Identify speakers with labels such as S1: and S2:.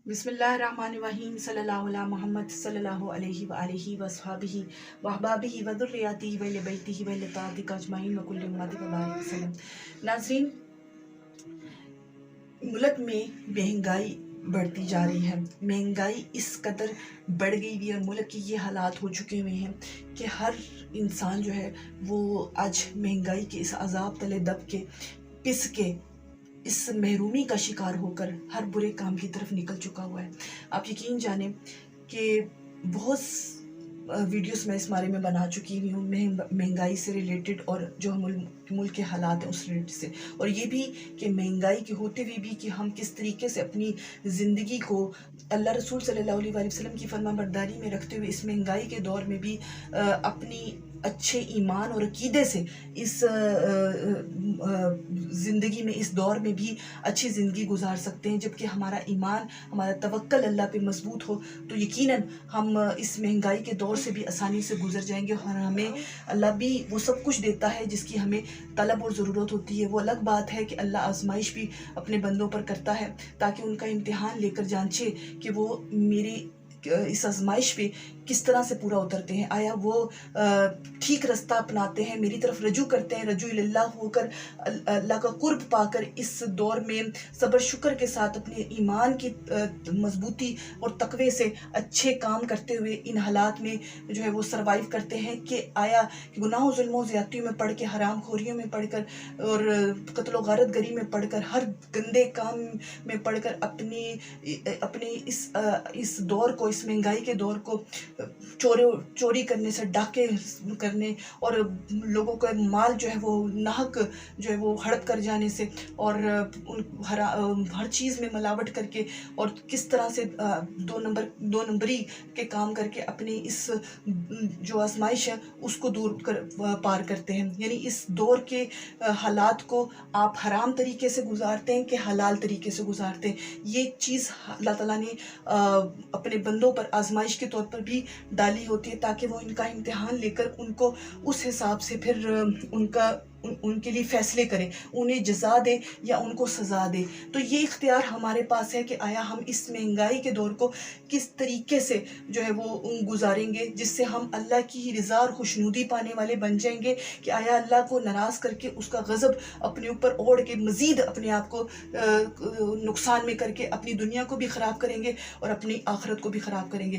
S1: بسم اللہ الرحمن الرحیم صلی اللہ علیہ محمد صلی اللہ علیہ وآلہ وصحبہ وحبابہ وذریاتہ وآل بیتہ وآل طاعتہ اجمعین وکل امت وبارک وسلم۔ ناظرین، ملک میں مہنگائی بڑھتی جا رہی ہے۔ مہنگائی اس قدر بڑھ گئی ہوئی ہے، ملک کی یہ حالات ہو چکے ہوئے ہیں کہ ہر انسان جو ہے وہ آج مہنگائی کے اس عذاب تلے دب کے پس کے اس محرومی کا شکار ہو کر ہر برے کام کی طرف نکل چکا ہوا ہے۔ آپ یقین جانیں کہ بہت ویڈیوز میں اس بارے میں بنا چکی ہوئی ہوں مہنگائی سے ریلیٹڈ، اور جو ہم ملک کے حالات ہیں اس ریلیٹڈ سے، اور یہ بھی کہ مہنگائی کے ہوتے ہوئے بھی کہ ہم کس طریقے سے اپنی زندگی کو اللہ رسول صلی اللہ علیہ وآلہ وسلم کی فرما برداری میں رکھتے ہوئے اس مہنگائی کے دور میں بھی اپنی اچھے ایمان اور عقیدے سے اس زندگی میں، اس دور میں بھی اچھی زندگی گزار سکتے ہیں۔ جبکہ ہمارا ایمان، ہمارا توکل اللہ پہ مضبوط ہو تو یقیناً ہم اس مہنگائی کے دور سے بھی آسانی سے گزر جائیں گے، اور ہمیں اللہ بھی وہ سب کچھ دیتا ہے جس کی ہمیں طلب اور ضرورت ہوتی ہے۔ وہ الگ بات ہے کہ اللہ آزمائش بھی اپنے بندوں پر کرتا ہے تاکہ ان کا امتحان لے کر جانچے کہ وہ میری اس آزمائش پہ کس طرح سے پورا اترتے ہیں، آیا وہ ٹھیک رستہ اپناتے ہیں، میری طرف رجوع کرتے ہیں، رجوع اللہ ہو کر اللہ کا قرب پا کر اس دور میں صبر شکر کے ساتھ اپنے ایمان کی مضبوطی اور تقوی سے اچھے کام کرتے ہوئے ان حالات میں جو ہے وہ سروائیو کرتے ہیں، کہ آیا کہ گناہوں ظلموں زیادتیوں میں پڑھ کے، حرام خوریوں میں پڑھ کر اور قتل و غارت گری میں پڑھ کر، ہر گندے کام میں پڑھ کر اپنی اس دور کو، اس مہنگائی کے دور کو چوری کرنے سے، ڈاکے کرنے اور لوگوں کا مال جو ہے وہ ناحق جو ہے وہ ہڑپ کر جانے سے، اور ہر چیز میں ملاوٹ کر کے، اور کس طرح سے دو نمبری کے کام کر کے اپنی اس جو آزمائش ہے اس کو دور پار کرتے ہیں۔ یعنی اس دور کے حالات کو آپ حرام طریقے سے گزارتے ہیں کہ حلال طریقے سے گزارتے ہیں، یہ چیز اللہ تعالیٰ نے اپنے بندوں پر آزمائش کے طور پر بھی ڈالی ہوتی ہے تاکہ وہ ان کا امتحان لے کر ان کو اس حساب سے پھر ان کے لیے فیصلے کرے، انہیں جزا دے یا ان کو سزا دے۔ تو یہ اختیار ہمارے پاس ہے کہ آیا ہم اس مہنگائی کے دور کو کس طریقے سے جو ہے وہ گزاریں گے جس سے ہم اللہ کی رضا اور خوشنودی پانے والے بن جائیں گے، کہ آیا اللہ کو ناراض کر کے، اس کا غضب اپنے اوپر اوڑھ کے مزید اپنے آپ کو نقصان میں کر کے اپنی دنیا کو بھی خراب کریں گے اور اپنی آخرت کو بھی خراب کریں گے۔